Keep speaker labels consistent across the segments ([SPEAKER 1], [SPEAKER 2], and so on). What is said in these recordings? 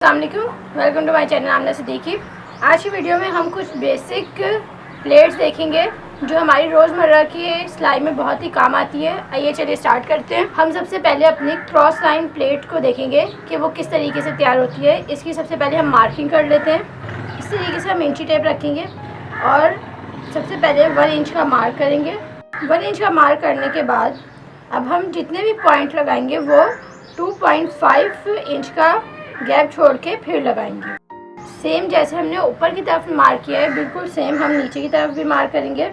[SPEAKER 1] अस्सलामुअलैकुम, welcome to my channel आमना सिद्दीकी। आज की वीडियो में हम कुछ बेसिक प्लेट्स देखेंगे जो हमारी रोज़मर्रा की सिलाई में बहुत ही काम आती है। आइए चलिए स्टार्ट करते हैं। हम सबसे पहले अपनी क्रॉस लाइन प्लेट को देखेंगे कि वो किस तरीके से तैयार होती है। इसकी सबसे पहले हम मार्किंग कर लेते हैं। इस तरीके से हम इंची टेप रखेंगे और सबसे पहले 1 इंच का मार्क करेंगे। 1 इंच का मार्क करने के बाद अब हम जितने भी पॉइंट लगाएंगे वो 2.5 इंच का गैप छोड़ के फिर लगाएंगे। सेम जैसे हमने ऊपर की तरफ मार्क किया है बिल्कुल सेम हम नीचे की तरफ भी मार्क करेंगे।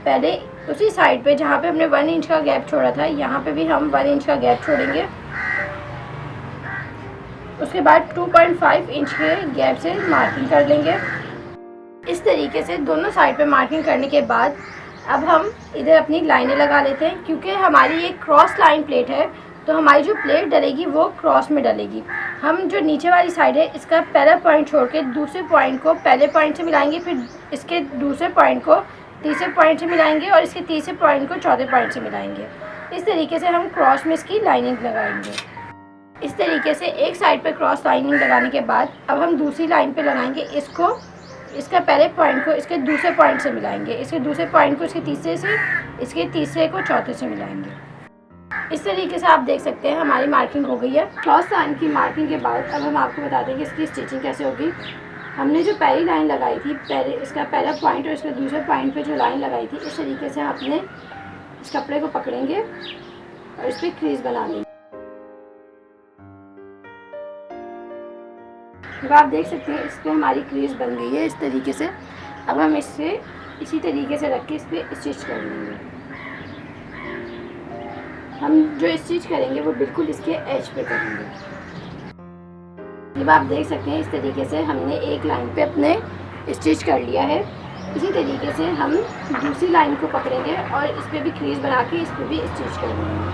[SPEAKER 1] पहले उसी साइड पे जहाँ पे हमने 1 इंच का गैप छोड़ा था यहाँ पे भी हम 1 इंच का गैप छोड़ेंगे। उसके बाद 2.5 इंच के गैप से मार्किंग कर लेंगे। इस तरीके से दोनों साइड पे मार्किंग करने के बाद अब हम इधर अपनी लाइनें लगा लेते हैं। क्योंकि हमारी ये क्रॉस लाइन प्लेट है तो हमारी जो प्लेट डलेगी वो क्रॉस में डलेगी। हम जो नीचे वाली साइड है इसका पहला पॉइंट छोड़ के दूसरे पॉइंट को पहले पॉइंट से मिलाएंगे, फिर इसके दूसरे पॉइंट को तीसरे पॉइंट से मिलाएंगे और इसके तीसरे पॉइंट को चौथे पॉइंट से मिलाएंगे। इस तरीके से हम क्रॉस में इसकी लाइनिंग लगाएंगे। इस तरीके से एक साइड पे क्रॉस लाइनिंग लगाने के बाद अब हम दूसरी लाइन पे लगाएंगे। इसका पहले पॉइंट को इसके दूसरे पॉइंट से मिलाएंगे, इसके दूसरे पॉइंट को इसके तीसरे से, इसके तीसरे को चौथे से मिलाएंगे। इस तरीके से आप देख सकते हैं हमारी मार्किंग हो गई है। क्रॉस लाइन की मार्किंग के बाद अब हम आपको बता देंगे इसकी स्टिचिंग कैसे होगी। हमने जो पहली लाइन लगाई थी, पहले इसका पहला पॉइंट और इसके दूसरे पॉइंट पे जो लाइन लगाई थी, इस तरीके से हम अपने इस कपड़े को पकड़ेंगे और इस पर क्रीज बना लेंगे। अब आप देख सकते हैं इस पर हमारी क्रीज बन गई है इस तरीके से। अब हम इससे इसी तरीके से रख के इस पर स्टिच कर लेंगे। हम जो स्टिच करेंगे वो बिल्कुल इसके एज पे करेंगे। अब आप देख सकते हैं इस तरीके से हमने एक लाइन पे अपने स्टिच कर लिया है। इसी तरीके से हम दूसरी लाइन को पकड़ेंगे और इस पर भी क्रीज बना के इस पर भी स्टिच कर लेंगे।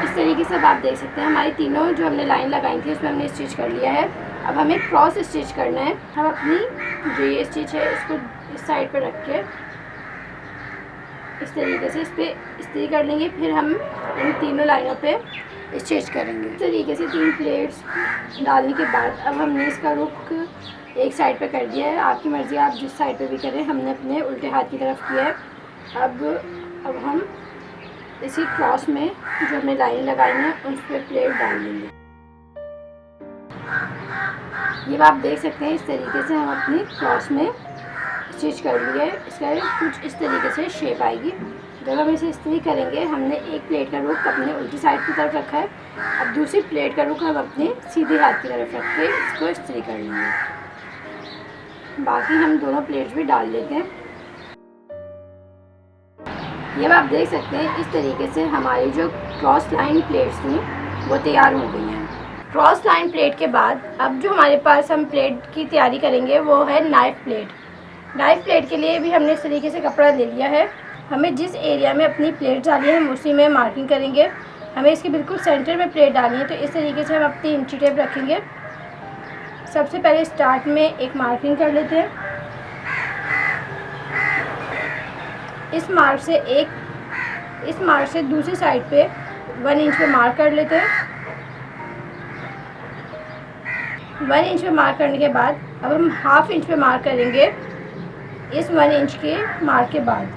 [SPEAKER 1] इस तरीके से अब आप देख सकते हैं हमारी तीनों जो हमने लाइन लगाई थी उसमें हमने स्टिच कर लिया है। अब हमें क्रॉस स्टिच करना है। हम अपनी जो ये स्टिच है इसको इस साइड पर रख के इस तरीके से इस पर इस्त्री कर लेंगे। फिर हम इन तीनों लाइनों पे स्टिच करेंगे। इस तरीके से 3 प्लेट्स डालने के बाद अब हमने इसका रुख एक साइड पे कर दिया है। आपकी मर्ज़ी आप जिस साइड पे भी करें। हमने अपने उल्टे हाथ की तरफ किया है। अब हम इसी क्रॉस में जो हमने लाइन लगाई है उस पर प्लेट डाल देंगे। ये आप देख सकते हैं इस तरीके से हम अपनी क्रॉस में स्टिच कर लिया है। इसका कुछ इस तरीके से शेप आएगी। जब हम इसे इस्त्री करेंगे हमने एक प्लेट का रुख अपने उल्टी साइड की तरफ रखा है। अब दूसरी प्लेट का रुख हम अपने सीधे हाथ की तरफ रख के इसको इस्त्री कर लेंगे। बाकी हम दोनों प्लेट्स भी डाल लेते हैं। ये आप देख सकते हैं इस तरीके से हमारी जो क्रॉस लाइन प्लेट्स थी वो तैयार हो गई हैं। क्रॉस लाइन प्लेट के बाद अब जो हमारे पास हम प्लेट की तैयारी करेंगे वो है नाइफ प्लेट। नाइफ प्लेट के लिए भी हमने इस तरीके से कपड़ा ले लिया है। हमें जिस एरिया में अपनी प्लेट डाली है हम उसी में मार्किंग करेंगे। हमें इसके बिल्कुल सेंटर में प्लेट डालनी है तो इस तरीके से हम अपनी इंची टेप रखेंगे। सबसे पहले स्टार्ट में एक मार्किंग कर लेते हैं। इस मार्क से दूसरी साइड पे 1 इंच पे मार्क कर लेते हैं। 1 इंच पे मार्क करने के बाद अब हम 1/2 इंच पे मार्क करेंगे इस 1 इंच के मार्क के बाद।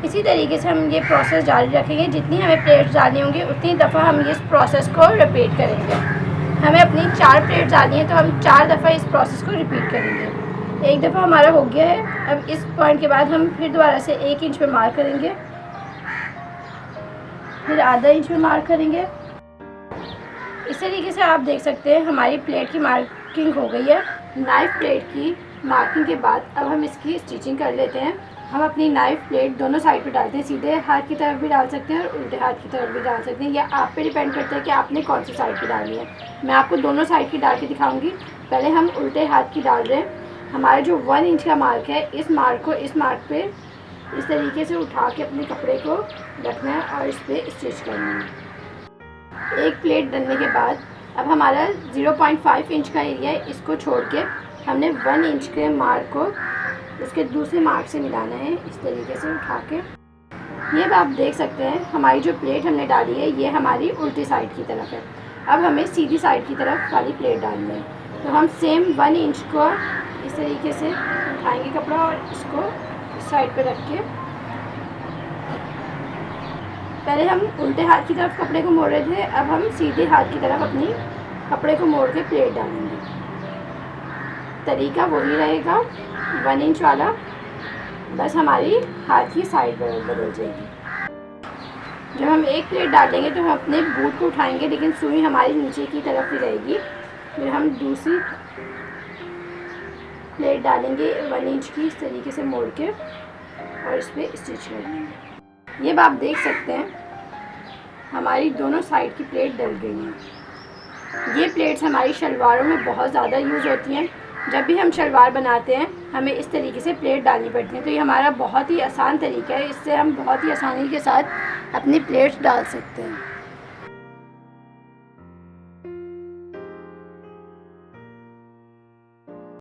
[SPEAKER 1] इसी तरीके से हम ये प्रोसेस जारी रखेंगे। जितनी हमें प्लेट्स डालनी होंगी उतनी दफ़ा हम इस प्रोसेस को रिपीट करेंगे। हमें अपनी 4 प्लेट्स डालनी है तो हम 4 दफ़ा इस प्रोसेस को रिपीट करेंगे। एक दफ़ा हमारा हो गया है। अब इस पॉइंट के बाद हम फिर दोबारा से 1 इंच पे मार्क करेंगे, फिर आधा इंच पे मार्क करेंगे। इस तरीके से आप देख सकते हैं हमारी प्लेट की मार्किंग हो गई है। नाइफ प्लेट की मार्किंग के बाद अब हम इसकी स्टिचिंग कर लेते हैं। हम अपनी नाइफ प्लेट दोनों साइड पे डालते हैं। सीधे हाथ की तरफ भी डाल सकते हैं और उल्टे हाथ की तरफ भी डाल सकते हैं। या आप पे डिपेंड करता है कि आपने कौन सी साइड की डालनी है। मैं आपको दोनों साइड की डाल के दिखाऊंगी। पहले हम उल्टे हाथ की डाल रहे हैं। हमारा जो 1 इंच का मार्क है इस मार्क को इस मार्क पे इस तरीके से उठा के अपने कपड़े को रखना है और इस पर स्टिच करना है। एक प्लेट डलने के बाद अब हमारा 0.5 इंच का एरिया है, इसको छोड़ के हमने 1 इंच के मार्क को उसके दूसरे मार्क से मिलाना है। इस तरीके से उठा के ये अब आप देख सकते हैं हमारी जो प्लेट हमने डाली है ये हमारी उल्टी साइड की तरफ है। अब हमें सीधी साइड की तरफ वाली प्लेट डालनी है। तो हम सेम 1 इंच को इस तरीके से उठाएंगे कपड़ा और इसको इस साइड पे रख के, पहले हम उल्टे हाथ की तरफ कपड़े को मोड़ रहे थे, अब हम सीधे हाथ की तरफ अपनी कपड़े को मोड़ के प्लेट डालेंगे। तरीका वही रहेगा 1 इंच वाला, बस हमारी हाथ की साइड बदल जाएगी। जब हम एक प्लेट डालेंगे तो हम अपने बूट को उठाएंगे, लेकिन सुई हमारी नीचे की तरफ ही रहेगी। फिर हम दूसरी प्लेट डालेंगे 1 इंच की, इस तरीके से मोड़ के और इस पर स्टिच कर देंगे। ये आप देख सकते हैं हमारी दोनों साइड की प्लेट डल गई हैं। ये प्लेट्स हमारी शलवारों में बहुत ज़्यादा यूज़ होती हैं। जब भी हम शलवार बनाते हैं हमें इस तरीके से प्लेट डालनी पड़ती है। तो ये हमारा बहुत ही आसान तरीका है, इससे हम बहुत ही आसानी के साथ अपनी प्लेट्स डाल सकते हैं।